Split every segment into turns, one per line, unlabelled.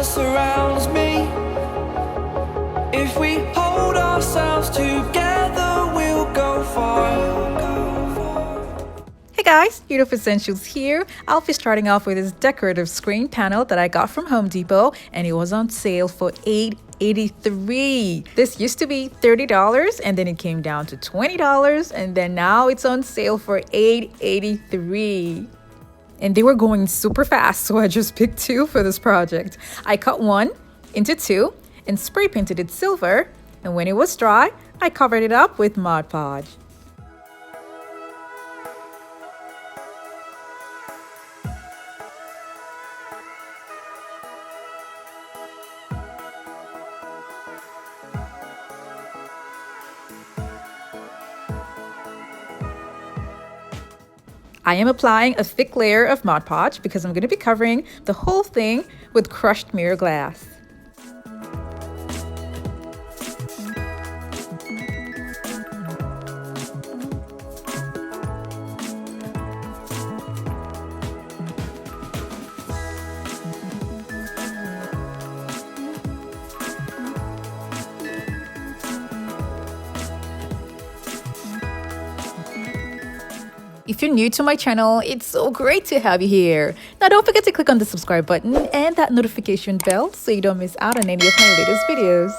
surrounds me. If we hold ourselves together, we'll go far.
Hey guys, Beautiful Essentials here. I'll be starting off with this decorative screen panel that I got from Home Depot, and it was on sale for $8.83. This used to be $30 and then it came down to $20, and then now it's on sale for $8.83. And they were going super fast, so I just picked two for this project. I cut one into two and spray painted it silver, and when it was dry, I covered it up with Mod Podge. I am applying a thick layer of Mod Podge because I'm going to be covering the whole thing with crushed mirror glass. If you're new to my channel, it's so great to have you here. Now don't forget to click on the subscribe button and that notification bell so you don't miss out on any of my latest videos.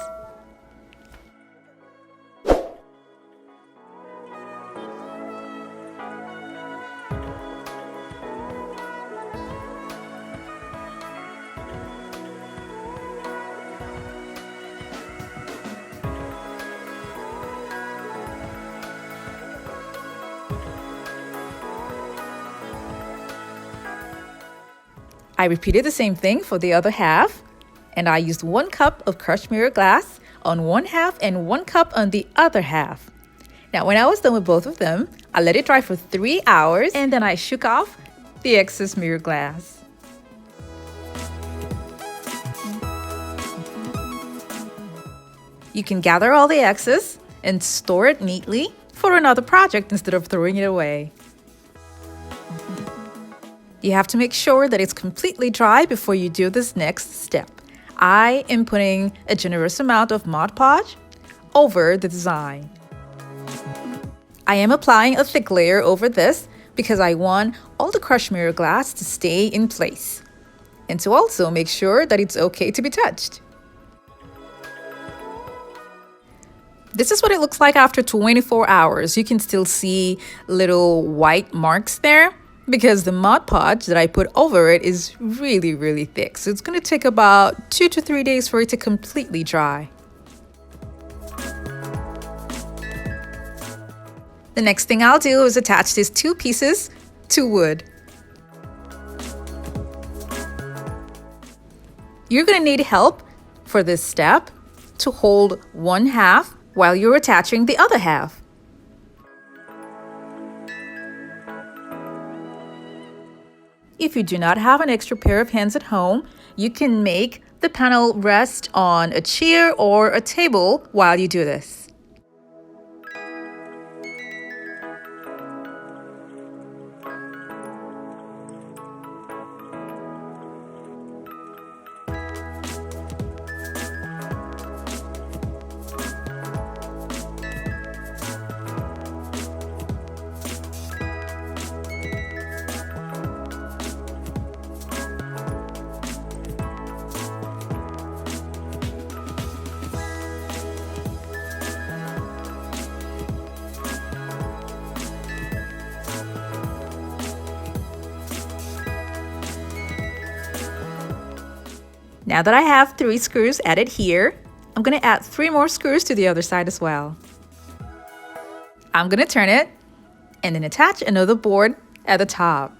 I repeated the same thing for the other half, and I used 1 cup of crushed mirror glass on one half and 1 cup on the other half. Now, when I was done with both of them, I let it dry for 3 hours, and then I shook off the excess mirror glass. You can gather all the excess and store it neatly for another project instead of throwing it away. You have to make sure that it's completely dry before you do this next step. I am putting a generous amount of Mod Podge over the design. I am applying a thick layer over this because I want all the crushed mirror glass to stay in place and to also make sure that it's okay to be touched. This is what it looks like after 24 hours. You can still see little white marks there, because the Mod Podge that I put over it is really thick. So it's going to take about 2 to 3 days for it to completely dry. The next thing I'll do is attach these 2 pieces to wood. You're going to need help for this step to hold one half while you're attaching the other half. If you do not have an extra pair of hands at home, you can make the panel rest on a chair or a table while you do this. Now that I have 3 screws added here, I'm going to add 3 more screws to the other side as well. I'm going to turn it and then attach another board at the top.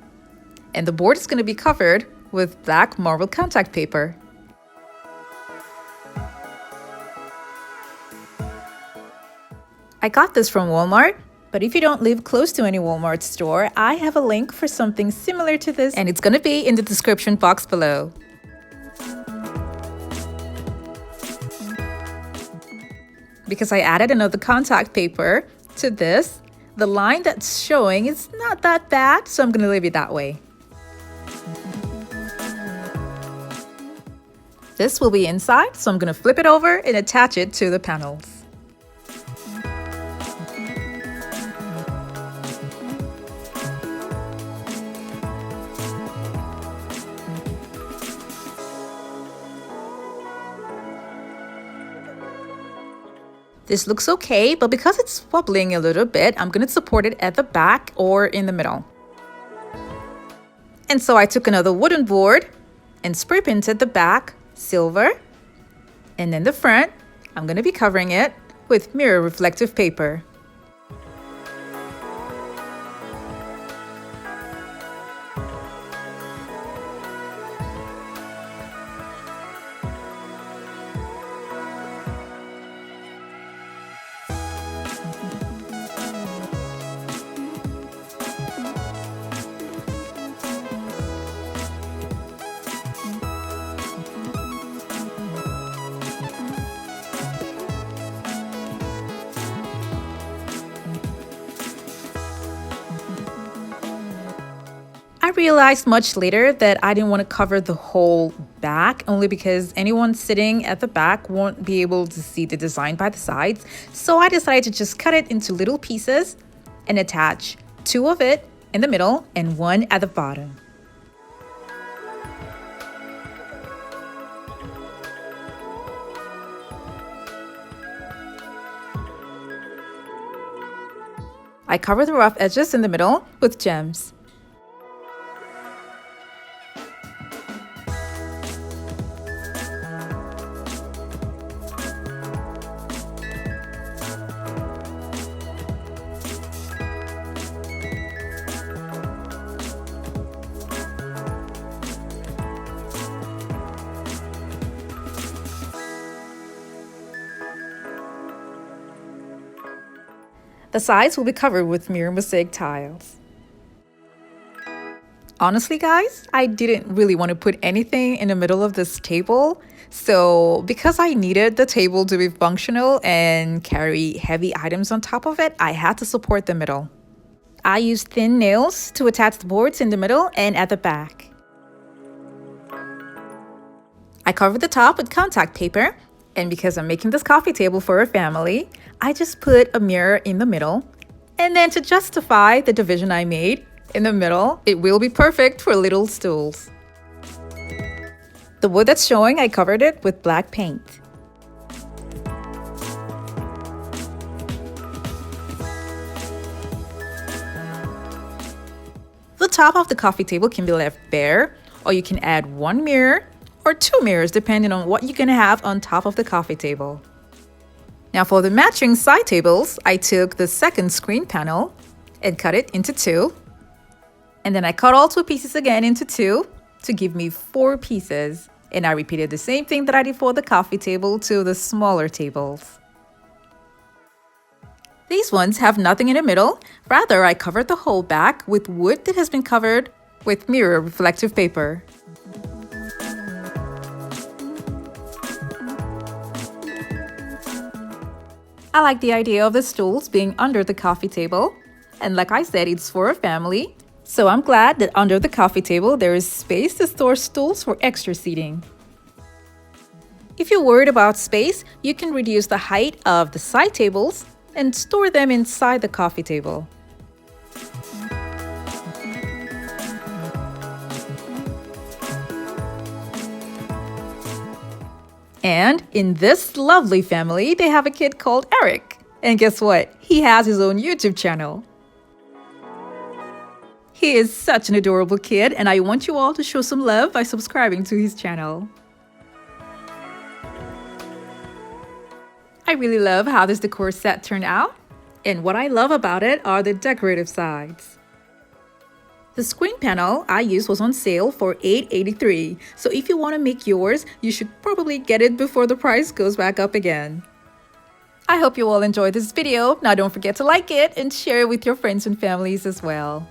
And the board is going to be covered with black marble contact paper. I got this from Walmart, but if you don't live close to any Walmart store, I have a link for something similar to this, and it's going to be in the description box below. Because I added another contact paper to this, the line that's showing is not that bad, so I'm going to leave it that way. This will be inside, so I'm going to flip it over and attach it to the panels. This looks okay, but because it's wobbling a little bit, I'm going to support it at the back or in the middle. And so I took another wooden board and spray painted the back silver, and then the front, I'm going to be covering it with mirror reflective paper. I realized much later that I didn't want to cover the whole back, only because anyone sitting at the back won't be able to see the design by the sides. So I decided to just cut it into little pieces and attach 2 of it in the middle and 1 at the bottom. I cover the rough edges in the middle with gems. The sides will be covered with mirror mosaic tiles. Honestly, guys, I didn't really want to put anything in the middle of this table. So because I needed the table to be functional and carry heavy items on top of it, I had to support the middle. I used thin nails to attach the boards in the middle and at the back. I covered the top with contact paper. And because I'm making this coffee table for a family, I just put a mirror in the middle. And then to justify the division I made in the middle, it will be perfect for little stools. The wood that's showing, I covered it with black paint. The top of the coffee table can be left bare, or you can add 1 mirror or 2 mirrors depending on what you're going to have on top of the coffee table. Now for the matching side tables, I took the second screen panel and cut it into 2. And then I cut all 2 pieces again into 2 to give me 4 pieces. And I repeated the same thing that I did for the coffee table to the smaller tables. These ones have nothing in the middle. Rather, I covered the whole back with wood that has been covered with mirror reflective paper. I like the idea of the stools being under the coffee table. And like I said, it's for a family. So I'm glad that under the coffee table, there is space to store stools for extra seating. If you're worried about space, you can reduce the height of the side tables and store them inside the coffee table. And in this lovely family, they have a kid called Eric. And guess what? He has his own YouTube channel. He is such an adorable kid, and I want you all to show some love by subscribing to his channel. I really love how this decor set turned out, and what I love about it are the decorative sides. The screen panel I used was on sale for $8.83, so if you want to make yours, you should probably get it before the price goes back up again. I hope you all enjoyed this video. Now don't forget to like it and share it with your friends and families as well.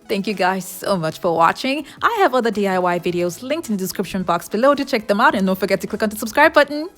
Thank you guys so much for watching. I have other DIY videos linked in the description box below to check them out, and don't forget to click on the subscribe button.